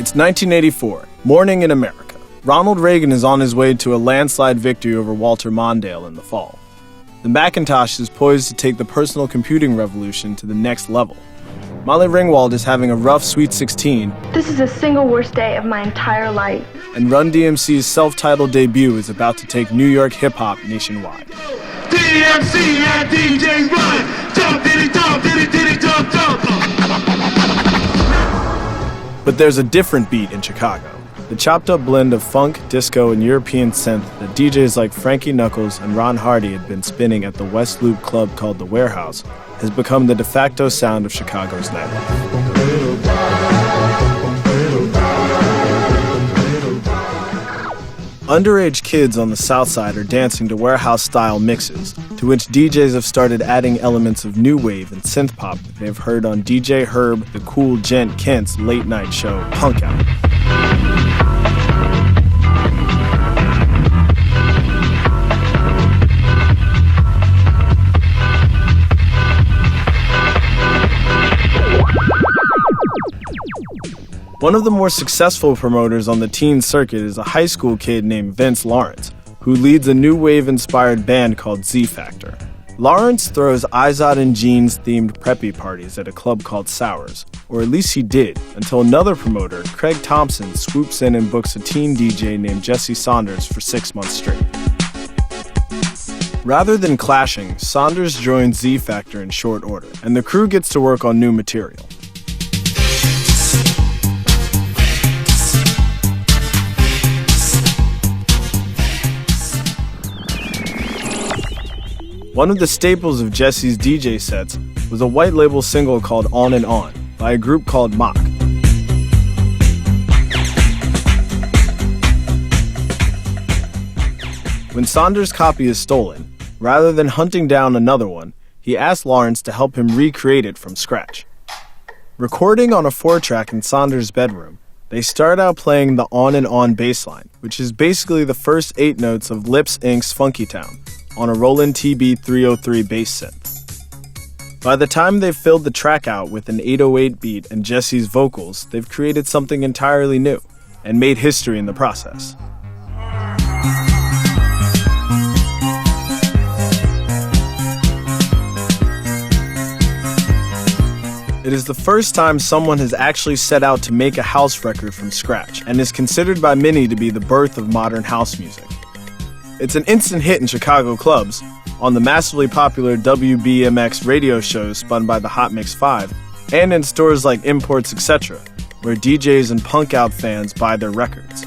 It's 1984, morning in America. Ronald Reagan is on his way to a landslide victory over Walter Mondale in the fall. The Macintosh is poised to take the personal computing revolution to the next level. Molly Ringwald is having a rough Sweet 16. This is the single worst day of my entire life. And Run DMC's self-titled debut is about to take New York hip-hop nationwide. DMC and DJ Run! Jump, diddy, jump, diddy, diddy, jump, jump! But there's a different beat in Chicago. The chopped-up blend of funk, disco, and European synth that DJs like Frankie Knuckles and Ron Hardy had been spinning at the West Loop club called The Warehouse has become the de facto sound of Chicago's nightlife. Underage kids on the South Side are dancing to warehouse-style mixes, to which DJs have started adding elements of new wave and synth pop that they've heard on DJ Herb the Cool Gent Kent's late-night show, Punk Out. One of the more successful promoters on the teen circuit is a high school kid named Vince Lawrence, who leads a new wave-inspired band called Z Factor. Lawrence throws Izod and Jeans themed preppy parties at a club called Sours, or at least he did, until another promoter, Craig Thompson, swoops in and books a teen DJ named Jesse Saunders for 6 months straight. Rather than clashing, Saunders joins Z Factor in short order, and the crew gets to work on new material. One of the staples of Jesse's DJ sets was a white label single called On and On by a group called Mock. When Saunders' copy is stolen, rather than hunting down another one, he asked Lawrence to help him recreate it from scratch. Recording on a 4-track in Saunders' bedroom, they start out playing the On and On bass line, which is basically the first 8 notes of Lips Inc.'s Funky Town, on a Roland TB-303 bass synth. By the time they've filled the track out with an 808 beat and Jesse's vocals, they've created something entirely new, and made history in the process. It is the first time someone has actually set out to make a house record from scratch, and is considered by many to be the birth of modern house music. It's an instant hit in Chicago clubs, on the massively popular WBMX radio shows spun by the Hot Mix 5, and in stores like Imports Etc., where DJs and punk out fans buy their records.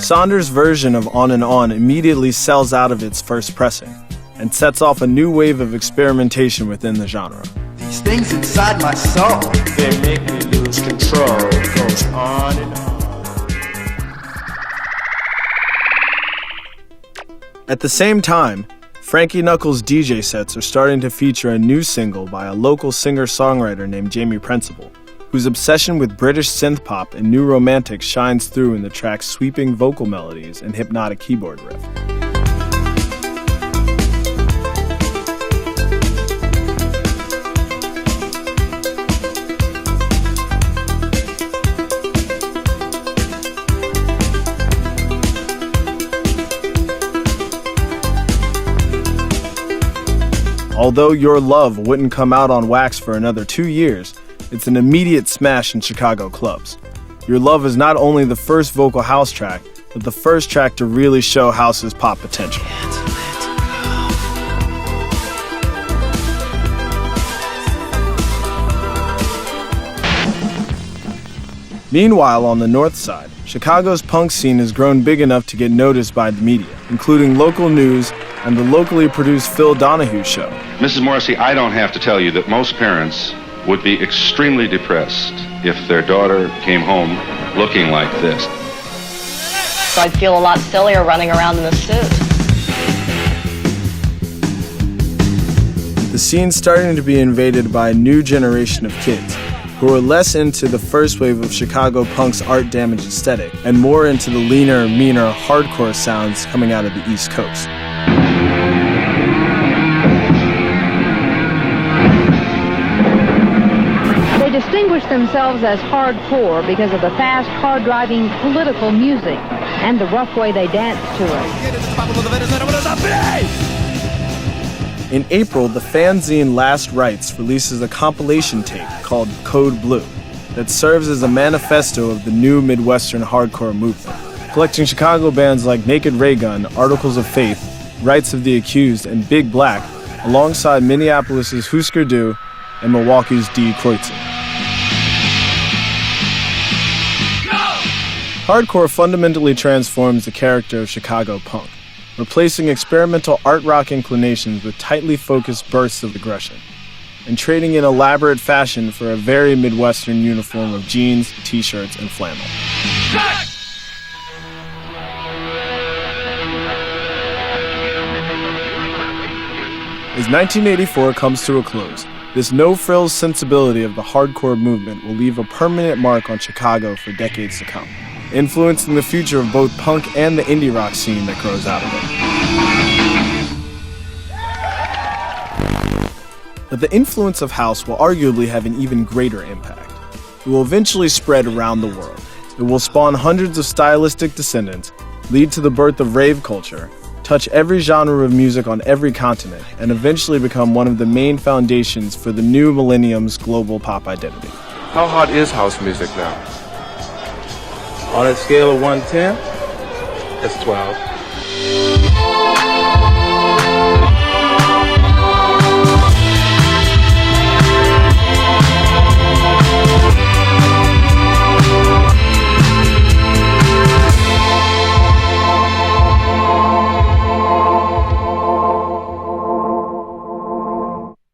Saunders' version of On and On immediately sells out of its first pressing, and sets off a new wave of experimentation within the genre. These things inside my soul, they make me lose control. It goes on and on. At the same time, Frankie Knuckles' DJ sets are starting to feature a new single by a local singer-songwriter named Jamie Principle, whose obsession with British synth pop and new romantics shines through in the track's sweeping vocal melodies and hypnotic keyboard riff. Although Your Love wouldn't come out on wax for another 2 years, it's an immediate smash in Chicago clubs. Your Love is not only the first vocal house track, but the first track to really show house's pop potential. Meanwhile, on the north side, Chicago's punk scene has grown big enough to get noticed by the media, including local news and the locally produced Phil Donahue Show. Mrs. Morrissey, I don't have to tell you that most parents would be extremely depressed if their daughter came home looking like this. So I'd feel a lot sillier running around in a suit. The scene's starting to be invaded by a new generation of kids, who are less into the first wave of Chicago punk's art damage aesthetic, and more into the leaner, meaner, hardcore sounds coming out of the East Coast. They distinguish distinguished themselves as hardcore because of the fast, hard-driving political music and the rough way they danced to it. In April, the fanzine Last Rites releases a compilation tape called Code Blue that serves as a manifesto of the new Midwestern hardcore movement, collecting Chicago bands like Naked Raygun, Articles of Faith, Rights of the Accused, and Big Black, alongside Minneapolis's Husker Du and Milwaukee's D. Kreutzen. Hardcore fundamentally transforms the character of Chicago punk, replacing experimental art rock inclinations with tightly focused bursts of aggression, and trading in elaborate fashion for a very Midwestern uniform of jeans, t-shirts, and flannel. As 1984 comes to a close, this no-frills sensibility of the hardcore movement will leave a permanent mark on Chicago for decades to come, influencing the future of both punk and the indie rock scene that grows out of it. But the influence of house will arguably have an even greater impact. It will eventually spread around the world. It will spawn hundreds of stylistic descendants, lead to the birth of rave culture, touch every genre of music on every continent, and eventually become one of the main foundations for the new millennium's global pop identity. How hot is house music now? On a scale of 1 to 10, it's 12.